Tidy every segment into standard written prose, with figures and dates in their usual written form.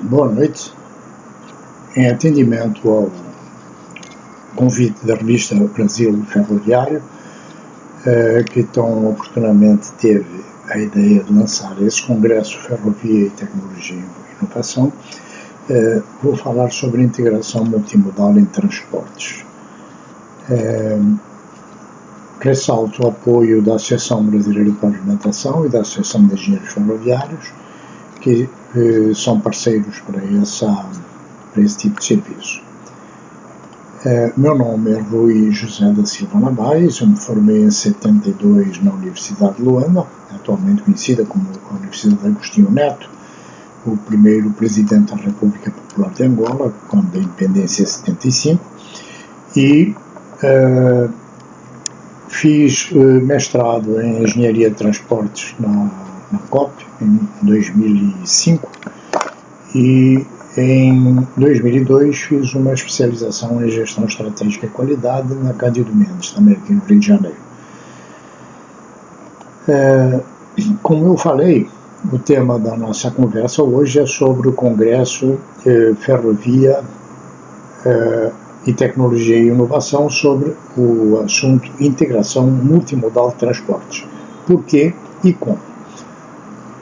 Boa noite. Em atendimento ao convite da revista Brasil Ferroviário, que tão oportunamente teve a ideia de lançar esse Congresso Ferrovia e Tecnologia e Inovação, vou falar sobre integração multimodal em transportes. Ressalto o apoio da Associação Brasileira de Pavimentação e da Associação de Engenheiros Ferroviários, que são parceiros para esse tipo de serviço. Meu nome é Rui José da Silva Nabais, eu me formei em 72 na Universidade de Luanda, atualmente conhecida como a Universidade Agostinho Neto, o primeiro presidente da República Popular de Angola, quando a independência em 75, e fiz mestrado em Engenharia de Transportes na COP, em 2005, e em 2002 fiz uma especialização em Gestão Estratégica e Qualidade na Cândido Mendes, também aqui no Rio de Janeiro. Como eu falei, o tema da nossa conversa hoje é sobre o Congresso Ferrovia e Tecnologia e Inovação, sobre o assunto integração multimodal de transportes. Por quê e como?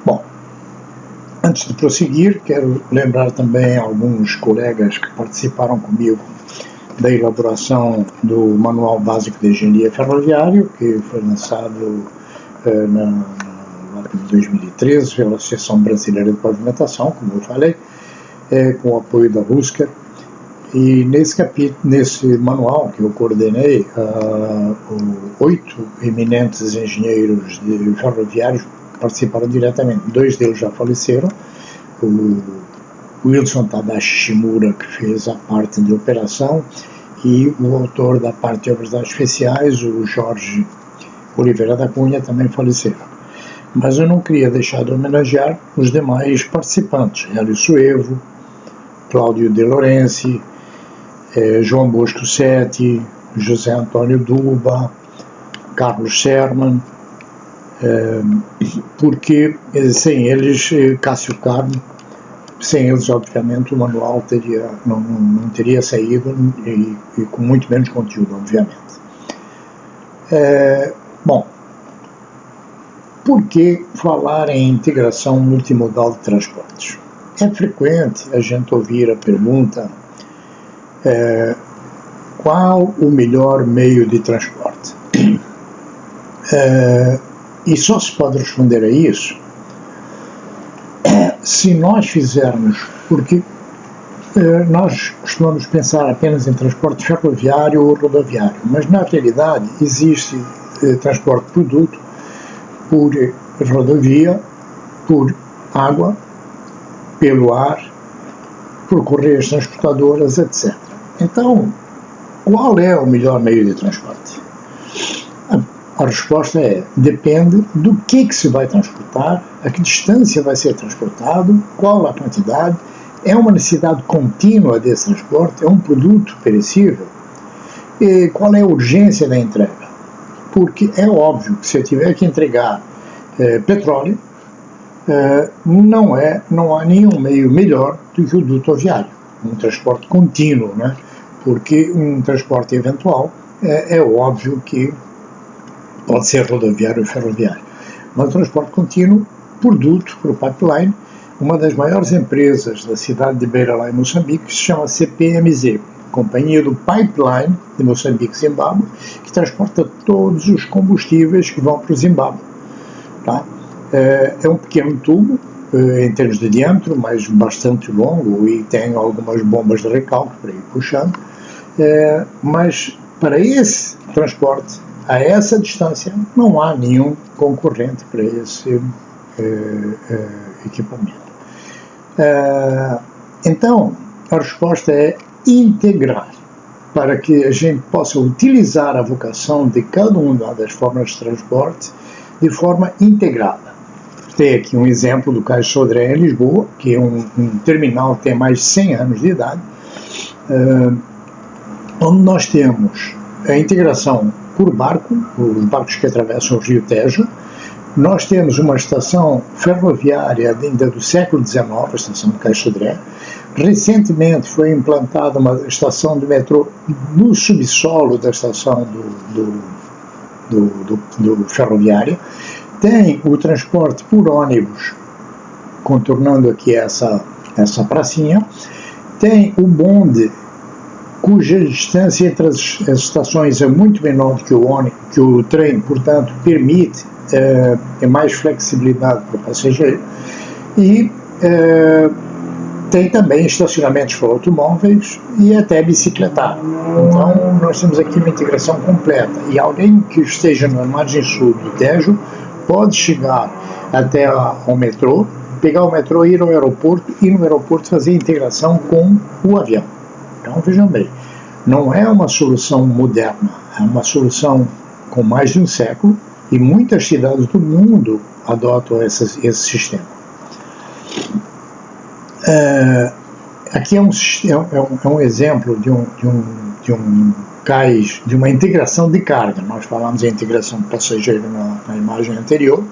Bom, antes de prosseguir, quero lembrar também alguns colegas que participaram comigo da elaboração do Manual Básico de Engenharia Ferroviária, que foi lançado em 2013 pela Associação Brasileira de Pavimentação, como eu falei, com o apoio da Husker. E nesse manual que eu coordenei, 8 eminentes engenheiros ferroviários participaram diretamente. 2 deles já faleceram, o Wilson Tadashi Shimura, que fez a parte de operação, e o autor da parte de obras especiais, o Jorge Oliveira da Cunha, também faleceram. Mas eu não queria deixar de homenagear os demais participantes: Hélio Suevo, Cláudio De Lorenzi, João Bosco Sete, José Antônio Duba, Carlos Sherman, porque sem eles, Cássio Carmo, sem eles, obviamente, o manual não teria saído, e com muito menos conteúdo, obviamente. Bom, por que falar em integração multimodal de transportes? É frequente a gente ouvir a pergunta: qual o melhor meio de transporte? E só se pode responder a isso se nós fizermos, porque nós costumamos pensar apenas em transporte ferroviário ou rodoviário, mas na realidade existe transporte de produto por rodovia, por água, pelo ar, por correias transportadoras, etc. Então, qual é o melhor meio de transporte? A resposta depende do que se vai transportar, a que distância vai ser transportado, qual a quantidade, é uma necessidade contínua desse transporte, é um produto perecível, e qual é a urgência da entrega. Porque é óbvio que se eu tiver que entregar petróleo, não há nenhum meio melhor do que o duto viário, um transporte contínuo, né? Porque um transporte eventual é óbvio que pode ser rodoviário ou ferroviário. Mas o transporte contínuo, por duto, por pipeline, uma das maiores empresas da cidade de Beira, lá em Moçambique, se chama CPMZ, Companhia do Pipeline de Moçambique, Zimbábue, que transporta todos os combustíveis que vão para o Zimbábue. Tá? É um pequeno tubo, em termos de diâmetro, mas bastante longo, e tem algumas bombas de recalque para ir puxando, mas para esse transporte, a essa distância, não há nenhum concorrente para esse equipamento. Então, a resposta é integrar, para que a gente possa utilizar a vocação de cada uma das formas de transporte de forma integrada. Tem aqui um exemplo do Cais Sodré em Lisboa, que é um terminal que tem mais de 100 anos de idade, onde nós temos a integração por barco, os barcos que atravessam o Rio Tejo, Nós temos uma estação ferroviária ainda do século XIX, a estação de Caixadré. Recentemente foi implantada uma estação de metrô no subsolo da estação do ferroviário. Tem o transporte por ônibus, contornando aqui essa pracinha. Tem o bonde, cuja distância entre as estações é muito menor do que o trem, portanto, permite mais flexibilidade para o passageiro. E tem também estacionamentos para automóveis e até bicicletário. Então, nós temos aqui uma integração completa. E alguém que esteja na margem sul do Tejo pode chegar até ao metrô, pegar o metrô, ir ao aeroporto e no aeroporto fazer a integração com o avião. Então, vejam bem, não é uma solução moderna, é uma solução com mais de um século e muitas cidades do mundo adotam esse sistema. Aqui é um exemplo de um cais, de uma integração de carga. Nós falamos em integração de passageiro na imagem anterior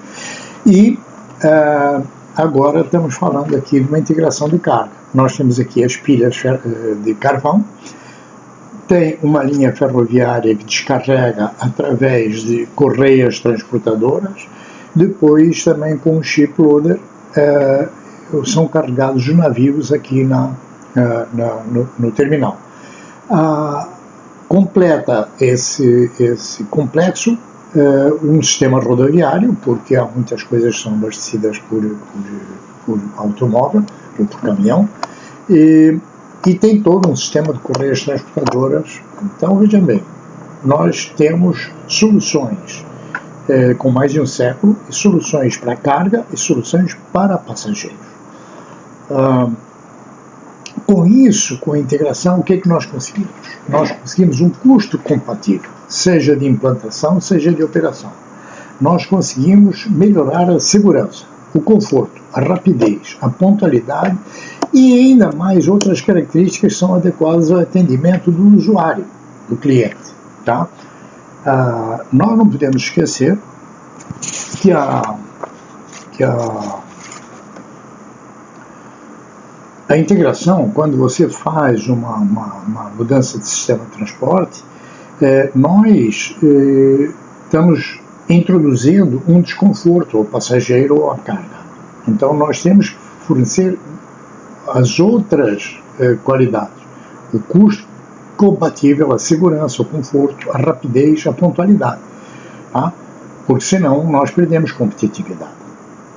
e agora estamos falando aqui de uma integração de carga. Nós temos aqui as pilhas de carvão, tem uma linha ferroviária que descarrega através de correias transportadoras, depois também com o ship loader são carregados os navios aqui no terminal. Completa esse complexo um sistema rodoviário, porque há muitas coisas que são abastecidas por automóvel ou por caminhão, e tem todo um sistema de correias transportadoras. Então, vejam bem, nós temos soluções com mais de um século, e soluções para carga e soluções para passageiros. Com isso, com a integração, o que é que nós conseguimos? Nós conseguimos um custo compatível, seja de implantação, seja de operação. Nós conseguimos melhorar a segurança, o conforto, a rapidez, a pontualidade e ainda mais outras características que são adequadas ao atendimento do usuário, do cliente. Tá? Nós não podemos esquecer que a integração, quando você faz uma mudança de sistema de transporte, nós estamos introduzindo um desconforto ao passageiro ou à carga. Então nós temos que fornecer as outras qualidades, o custo compatível, a segurança, o conforto, a rapidez, a pontualidade, tá? Porque senão nós perdemos competitividade,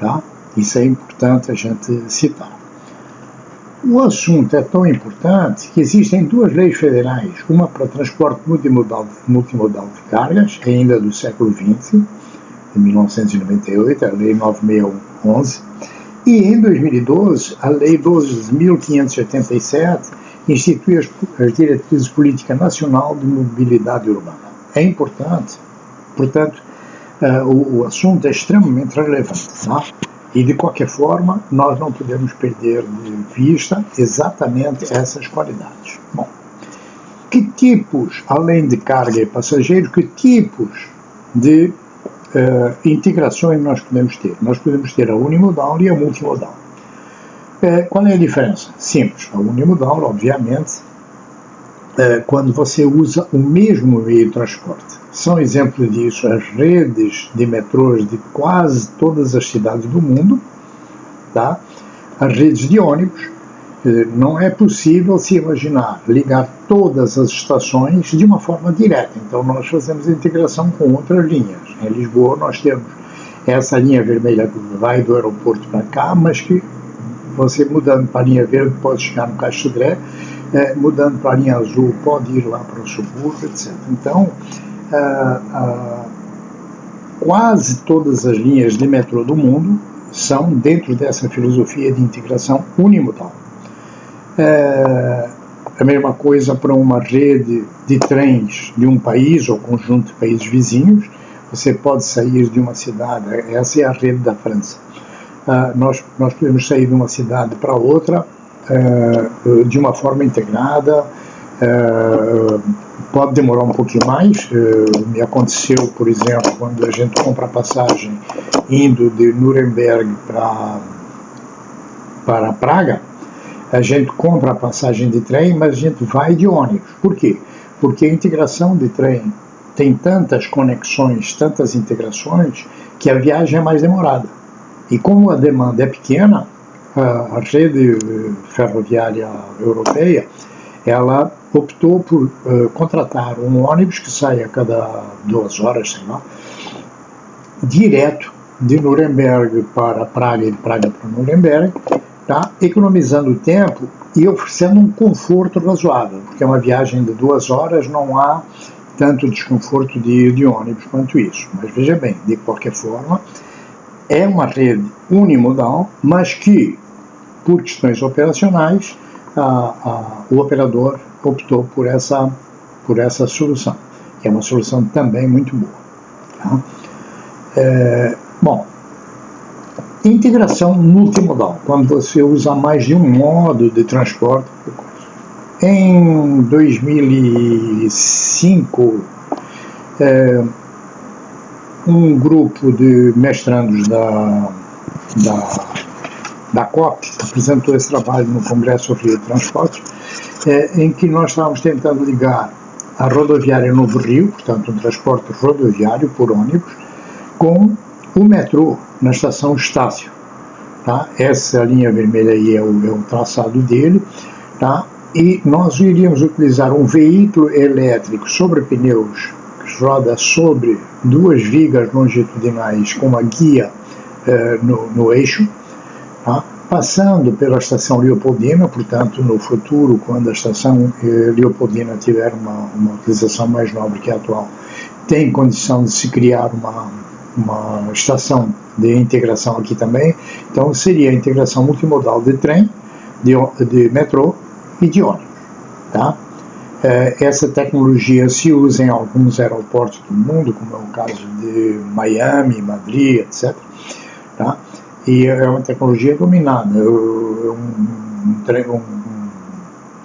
tá? Isso é importante a gente citar. O assunto é tão importante que existem duas leis federais, uma para transporte multimodal de cargas, ainda do século XX, de 1998, a Lei 9611, e em 2012, a Lei 12.587 institui as diretrizes de política nacional de mobilidade urbana. É importante, portanto, o assunto é extremamente relevante, tá? E, de qualquer forma, nós não podemos perder de vista exatamente essas qualidades. Bom, que tipos, além de carga e passageiro, que tipos de integrações nós podemos ter? Nós podemos ter a unimodal e a multimodal. Qual é a diferença? Simples. A unimodal, obviamente, quando você usa o mesmo meio de transporte. São exemplos disso as redes de metrôs de quase todas as cidades do mundo, tá? As redes de ônibus. Não é possível se imaginar ligar todas as estações de uma forma direta. Então nós fazemos a integração com outras linhas. Em Lisboa nós temos essa linha vermelha que vai do aeroporto para cá, mas que você mudando para a linha verde pode chegar no Caixadré, mudando para a linha azul pode ir lá para o subúrbio, etc. Então, quase todas as linhas de metrô do mundo são dentro dessa filosofia de integração unimodal. A mesma coisa para uma rede de trens de um país ou conjunto de países vizinhos. Você pode sair de uma cidade, essa é a rede da França. Nós podemos sair de uma cidade para outra de uma forma integrada. Pode demorar um pouquinho mais. Me aconteceu, por exemplo, quando a gente compra a passagem indo de Nuremberg para Praga, a gente compra a passagem de trem, mas a gente vai de ônibus. Por quê? Porque a integração de trem tem tantas conexões, tantas integrações, que a viagem é mais demorada. E como a demanda é pequena, a rede ferroviária europeia, ela optou por contratar um ônibus que sai a cada 2 horas, sei lá, direto de Nuremberg para Praga e de Praga para Nuremberg, tá? Economizando tempo e oferecendo um conforto razoável, porque é uma viagem de 2 horas, não há tanto desconforto de ir de ônibus quanto isso. Mas veja bem, de qualquer forma, é uma rede unimodal, mas que, por questões operacionais, o operador optou por essa solução, que é uma solução também muito boa. Tá? Bom, integração multimodal, quando você usa mais de um modo de transporte. Em 2005, um grupo de mestrandos da COP apresentou esse trabalho no Congresso Rio de Transportes, em que nós estávamos tentando ligar a rodoviária Novo Rio, portanto um transporte rodoviário por ônibus, com o metrô na estação Estácio. Tá? Essa linha vermelha aí é o traçado dele, tá? E nós iríamos utilizar um veículo elétrico sobre pneus que roda sobre 2 vigas longitudinais com uma guia no eixo, tá? Passando pela estação Leopoldina, portanto, no futuro, quando a estação Leopoldina tiver uma utilização mais nobre que a atual, tem condição de se criar uma estação de integração aqui também. Então, seria a integração multimodal de trem, de metrô e de ônibus. Tá? Essa tecnologia se usa em alguns aeroportos do mundo, como é o caso de Miami, Madrid, etc. Tá? E é uma tecnologia dominada,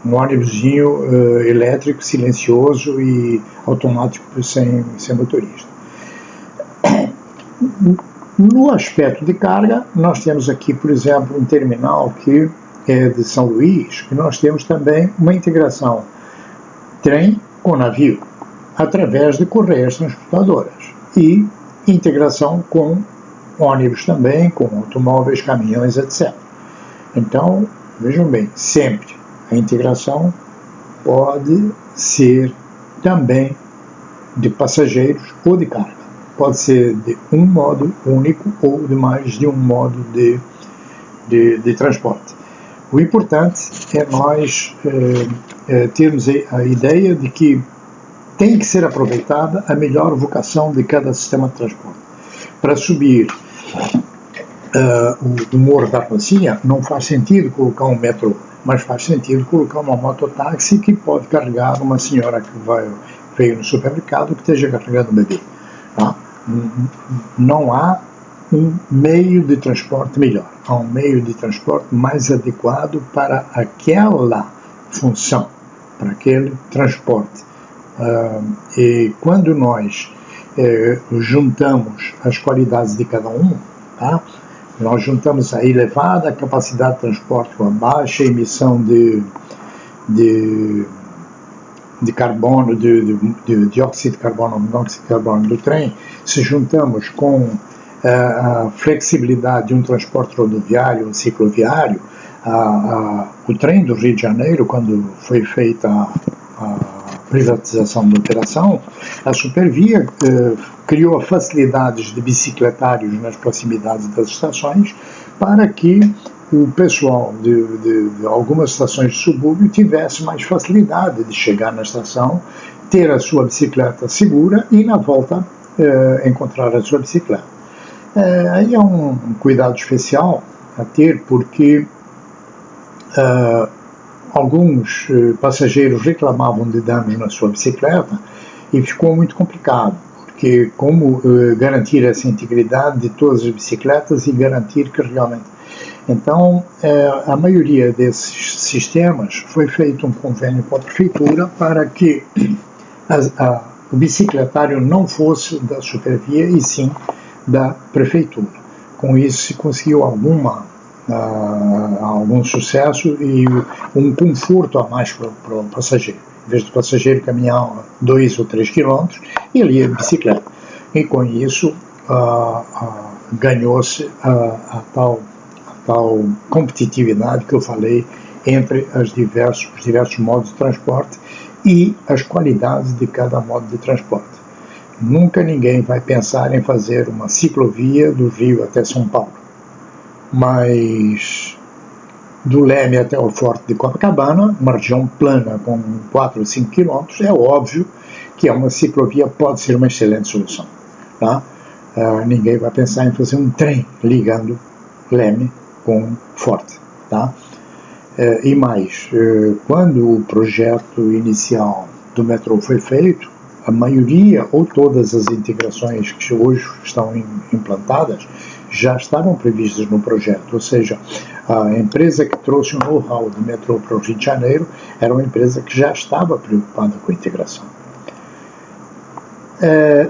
um ônibusinho elétrico, silencioso e automático sem motorista. No aspecto de carga, nós temos aqui, por exemplo, um terminal que é de São Luís, que nós temos também uma integração trem com navio, através de correias transportadoras, e integração com ônibus também, com automóveis, caminhões, etc. Então, vejam bem, sempre a integração pode ser também de passageiros ou de carga. Pode ser de um modo único ou de mais de um modo de transporte. O importante é nós termos a ideia de que tem que ser aproveitada a melhor vocação de cada sistema de transporte. Para subir o Morro da Rocinha, não faz sentido colocar um metrô, mas faz sentido colocar uma mototáxi que pode carregar uma senhora que veio no supermercado que esteja carregando o bebê. Tá? Não há um meio de transporte melhor, há um meio de transporte mais adequado para aquela função, para aquele transporte. E quando nós juntamos as qualidades de cada um, tá? Nós juntamos a elevada capacidade de transporte com a baixa emissão de carbono, de dióxido de carbono, monóxido de carbono do trem, se juntamos com a flexibilidade de um transporte rodoviário ou cicloviário, o trem do Rio de Janeiro, quando foi feita a privatização da operação, a Supervia criou facilidades de bicicletários nas proximidades das estações para que o pessoal de algumas estações de subúrbio tivesse mais facilidade de chegar na estação, ter a sua bicicleta segura e, na volta, encontrar a sua bicicleta. Aí é um cuidado especial a ter, porque alguns passageiros reclamavam de danos na sua bicicleta e ficou muito complicado, porque como garantir essa integridade de todas as bicicletas e garantir que realmente... Então, a maioria desses sistemas foi feito um convênio com a prefeitura para que o bicicletário não fosse da Supervia e sim da prefeitura. Com isso se conseguiu algum sucesso e um conforto a mais para o passageiro. Em vez do passageiro caminhar 2 ou 3 quilômetros, ele ia de bicicleta. E com isso ganhou-se a tal competitividade que eu falei entre os diversos modos de transporte e as qualidades de cada modo de transporte. Nunca ninguém vai pensar em fazer uma ciclovia do Rio até São Paulo, mas do Leme até o Forte de Copacabana, uma região plana com 4 ou 5 quilômetros, é óbvio que uma ciclovia pode ser uma excelente solução. Tá? Ninguém vai pensar em fazer um trem ligando Leme com Forte. Tá? E mais, quando o projeto inicial do metrô foi feito, a maioria ou todas as integrações que hoje estão implantadas já estavam previstas no projeto, ou seja, a empresa que trouxe o know-how do metrô para o Rio de Janeiro era uma empresa que já estava preocupada com a integração.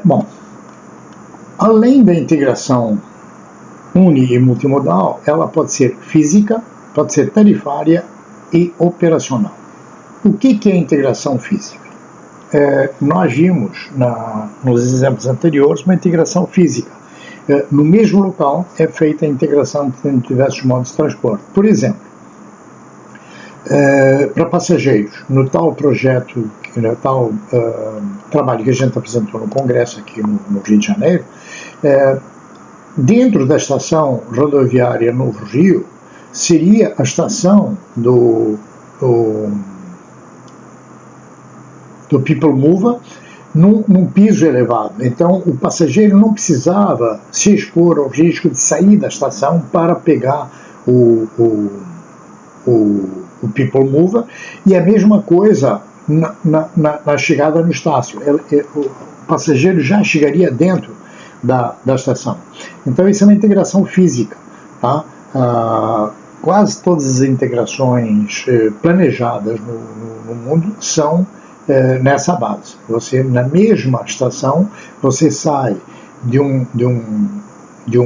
Bom, além da integração uni e multimodal, ela pode ser física, pode ser tarifária e operacional. O que é integração física? Nós vimos nos exemplos anteriores uma integração física. No mesmo local é feita a integração de diversos modos de transporte. Por exemplo, para passageiros, no tal projeto, no tal trabalho que a gente apresentou no Congresso aqui no Rio de Janeiro, dentro da estação rodoviária Novo Rio, seria a estação do People Mover num piso elevado. Então, o passageiro não precisava se expor ao risco de sair da estação para pegar o People Mover, e a mesma coisa na chegada no Estácio. O passageiro já chegaria dentro da estação. Então, isso é uma integração física. Tá? Quase todas as integrações planejadas no mundo são nessa base. Você, na mesma estação, você sai de um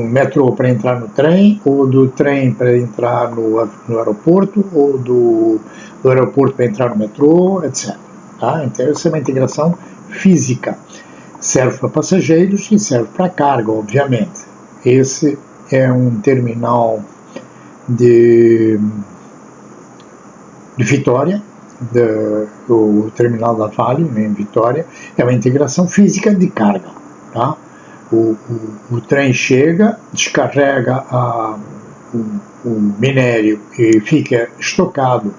metrô para entrar no trem, ou do trem para entrar no aeroporto, ou do aeroporto para entrar no metrô, etc. Tá? Então, isso é uma integração física. Serve para passageiros e serve para carga, obviamente. Esse é um terminal de Vitória, o terminal da Vale, em Vitória, é uma integração física de carga. Tá? O trem chega, descarrega o minério e fica estocado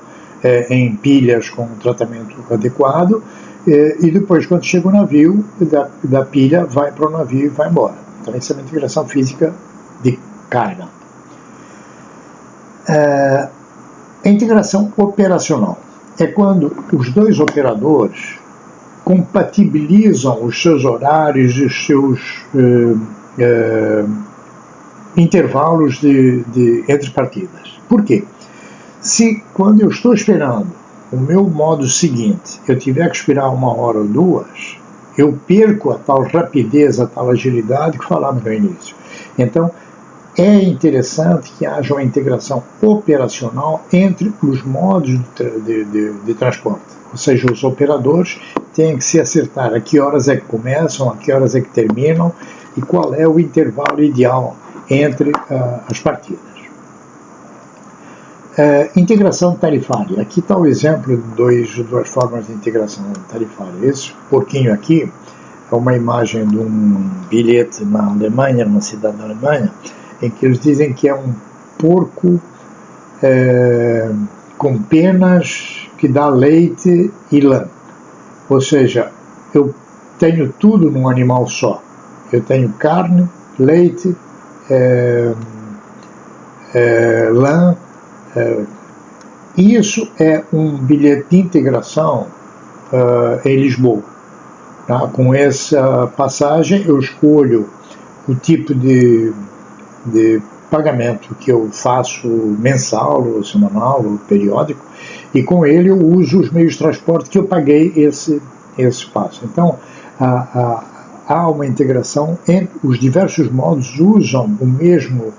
em pilhas com um tratamento adequado, e depois, quando chega o navio, da pilha vai para o navio e vai embora. Então, isso é uma integração física de carga. A integração operacional é quando os dois operadores compatibilizam os seus horários e os seus intervalos entre partidas. Por quê? Se quando eu estou esperando o meu modo seguinte, eu tiver que esperar 1 hora ou 2, eu perco a tal rapidez, a tal agilidade que falamos no início. Então, é interessante que haja uma integração operacional entre os modos de transporte. Ou seja, os operadores têm que se acertar a que horas é que começam, a que horas é que terminam e qual é o intervalo ideal entre as partidas. Integração tarifária. Aqui está o exemplo de duas formas de integração tarifária. Esse porquinho aqui é uma imagem de um bilhete na Alemanha, numa cidade da Alemanha, em que eles dizem que é um porco com penas que dá leite e lã. Ou seja, eu tenho tudo num animal só. Eu tenho carne, leite, lã. Isso é um bilhete de integração em Lisboa. Tá? Com essa passagem eu escolho o tipo de pagamento que eu faço mensal, ou semanal, ou periódico, e com ele eu uso os meios de transporte que eu paguei esse passo. Então, há uma integração entre os diversos modos, usam o mesmo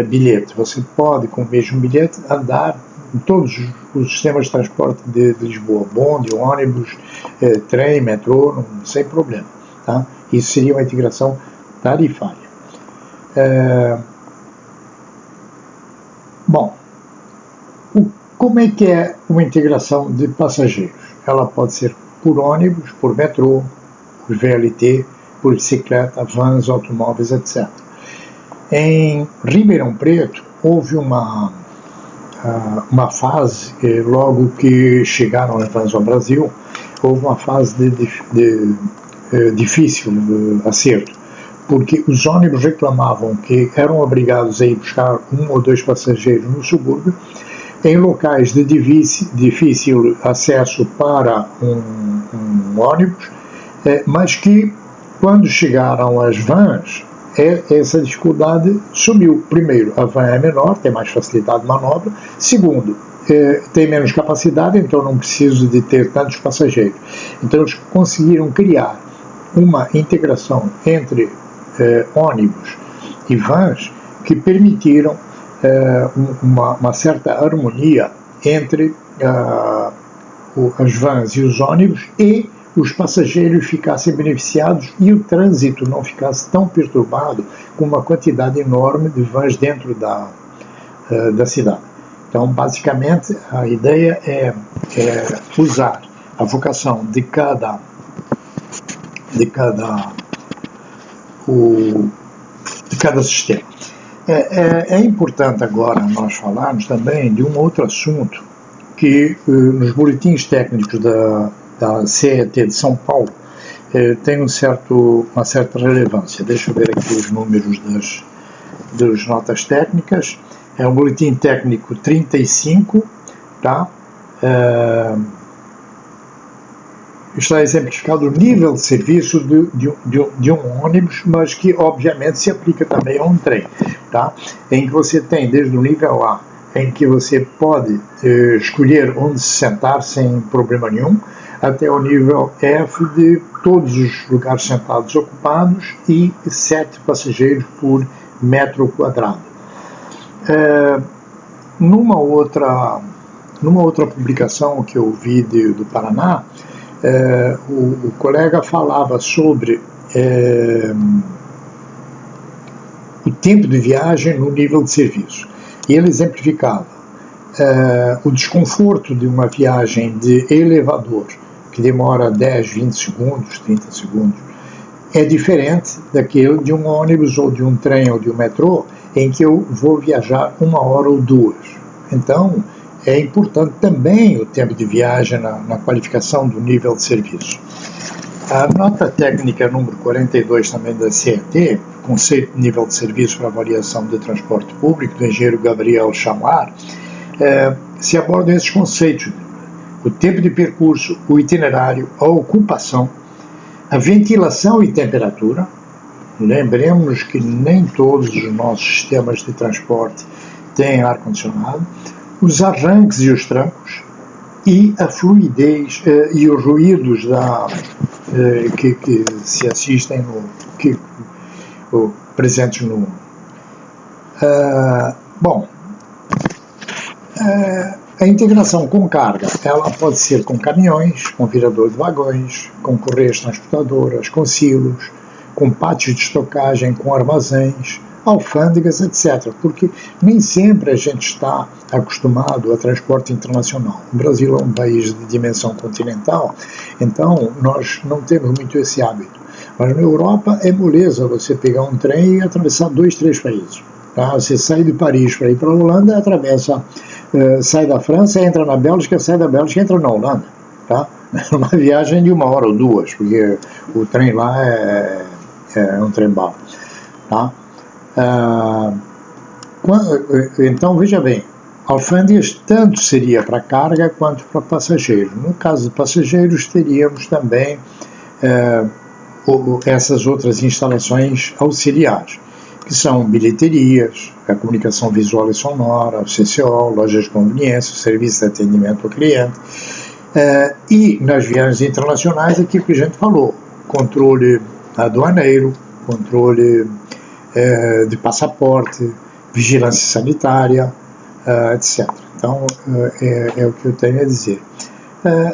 bilhete. Você pode, com o mesmo bilhete, andar em todos os sistemas de transporte de Lisboa, bonde, ônibus, trem, metrô, sem problema. Tá? Isso seria uma integração tarifária. Bom, como é que é uma integração de passageiros? Ela pode ser por ônibus, por metrô, por VLT, por bicicleta, vans, automóveis, etc. Em Ribeirão Preto, houve uma fase, logo que chegaram as vans ao Brasil, houve uma fase de difícil acerto, porque os ônibus reclamavam que eram obrigados a ir buscar um ou dois passageiros no subúrbio, em locais de difícil acesso para um ônibus, mas que, quando chegaram as vans, essa dificuldade sumiu. Primeiro, a van é menor, tem mais facilidade de manobra. Segundo, tem menos capacidade, então não preciso de ter tantos passageiros. Então eles conseguiram criar uma integração entre ônibus e vans que permitiram uma certa harmonia entre as vans e os ônibus, e os passageiros ficassem beneficiados e o trânsito não ficasse tão perturbado com uma quantidade enorme de vans dentro da cidade. Então, basicamente, a ideia é usar a vocação de cada sistema. É importante agora nós falarmos também de um outro assunto que nos boletins técnicos da CET de São Paulo tem uma certa relevância. Deixa eu ver aqui os números das notas técnicas. É um boletim técnico 35, tá? Está exemplificado o nível de serviço de um ônibus, mas que obviamente se aplica também a um trem, tá? Em que você tem desde o nível A, em que você pode escolher onde se sentar sem problema nenhum, até o nível F de todos os lugares sentados ocupados e 7 passageiros por metro quadrado. Numa outra publicação que eu vi do Paraná, o colega falava sobre o tempo de viagem no nível de serviço. E ele exemplificava o desconforto de uma viagem de elevador, que demora 10, 20 segundos, 30 segundos, é diferente daquele de um ônibus ou de um trem ou de um metrô, em que eu vou viajar 1 hora ou 2. Então, é importante também o tempo de viagem na qualificação do nível de serviço. A nota técnica número 42 também da CET, Conceito de Nível de Serviço para Avaliação de Transporte Público, do engenheiro Gabriel Chamar, se abordam esses conceitos: o tempo de percurso, o itinerário, a ocupação, a ventilação e temperatura. Lembremos que nem todos os nossos sistemas de transporte têm ar-condicionado, os arranques e os trancos, e a fluidez e os ruídos que se assistem presentes no... A integração com carga, ela pode ser com caminhões, com virador de vagões, com correias transportadoras, com silos, com pátios de estocagem, com armazéns, alfândegas, etc. Porque nem sempre a gente está acostumado a transporte internacional. O Brasil é um país de dimensão continental, então nós não temos muito esse hábito. Mas na Europa é moleza você pegar um trem e atravessar 2, 3 países. Tá? Você sai de Paris para ir para a Holanda, atravessa, sai da França, entra na Bélgica, sai da Bélgica, entra na Holanda. Tá? Uma viagem de 1 hora ou 2, porque o trem lá é um trem-bala. Tá? Então, veja bem, alfândegas tanto seria para carga quanto para passageiros. No caso de passageiros, teríamos também essas outras instalações auxiliares, que são bilheterias, a comunicação visual e sonora, o CCO, lojas de conveniência, o serviço de atendimento ao cliente, e nas viagens internacionais, aquilo que a gente falou, controle aduaneiro, controle de passaporte, vigilância sanitária, etc. Então, é o que eu tenho a dizer.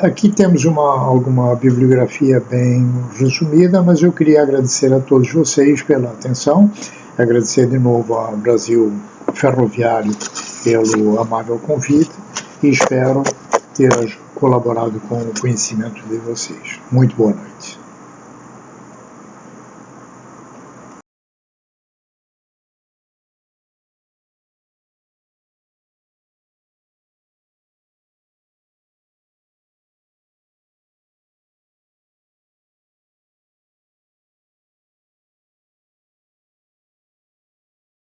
Aqui temos alguma bibliografia bem resumida, mas eu queria agradecer a todos vocês pela atenção, agradecer de novo ao Brasil Ferroviário pelo amável convite e espero ter colaborado com o conhecimento de vocês. Muito boa noite.